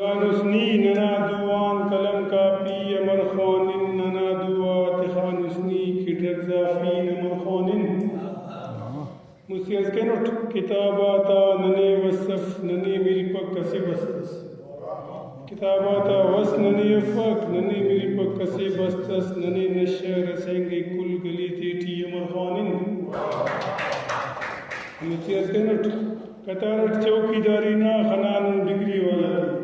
خانسنی ننا دوان قلم کاپی امر خوانن ننا دوات خانسنی کی ڈرگزافی نمر خوانن مسیز کنٹ کتاباتا ننے وصف ننے میری پک کسی بستس کتاباتا وس ننے افق ننے میری پک کسی بستس ننے نشہ رسینگی کل گلی تیٹی امر خوانن مسیز کنٹ کتارٹ چوکی داری نا خنان ڈگری والا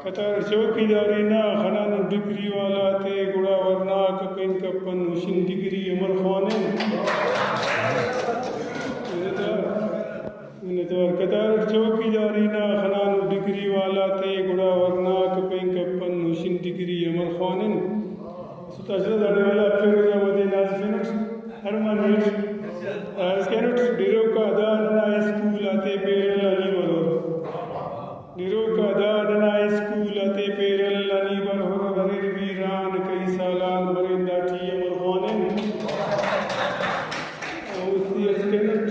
کتار چوکی داری نا خنان ڈگری والا تے گڑا ورنا کپن کپن وشن ڈگری امر خوانے کتار چوکی داری نا خنان ڈگری والا تے گڑا ورنا کپن کپن وشن ڈگری امر خوانے ستا جلد آنے والا پھر جامدے نازفینٹ ہرمانیٹ اسکینٹ ڈیرو کا دارنا اسکول آتے پیرل علی ورور ڈیرو کا دارنا اسکول آتے پیرل علی ورور غریر ویران کئی سالان مرندہ ٹی امر خوانن اسی اسکینٹ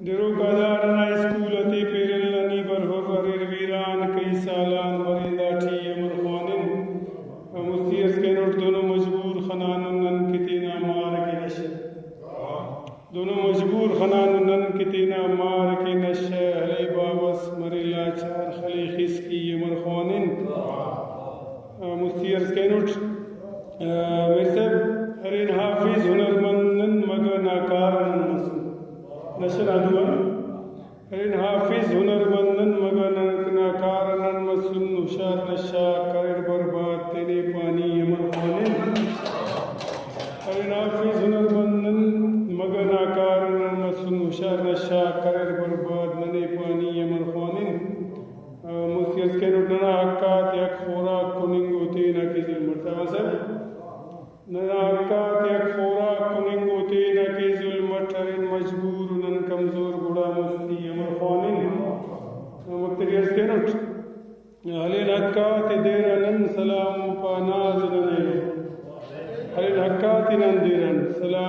ڈیرو کا دارنا اسکول آتے پیرل علی ورور غریر ویران کئی سالان مرندہ ٹی امر خوانن اسی اسکینٹ دونوں مجبور خنانن کتینا مار کے نشر دونوں مجبور خنانن کتینا مار کے نشہ علی بابس مریلا چار خلی خس کی امر خوانن مستیر سکینوٹ مرسب ہرین حافظ ہنرمندن مگر ناکارن مسن نشر آدوان ہرین حافظ ہنرمندن مگر ناکارن مسن نشار نشا کرر برباد تینے پانی امر خوانن ہرین حافظ ہنرمندن مگر ناکارن مسن نشار نشا کرر برباد ننے پانی امر خوانن مسیز کے ننا حقات یک خوراک کننگو تینا کی ظلمت تاوازر ننا حقات یک خوراک کننگو تینا کی ظلمت ہرین مجبور نن کمزور گڑا مستی امر خوانن مقتدیز کے نٹ حلین حقات دیرنن سلام پا ناز ننے حلین حقات نن دیرن سلام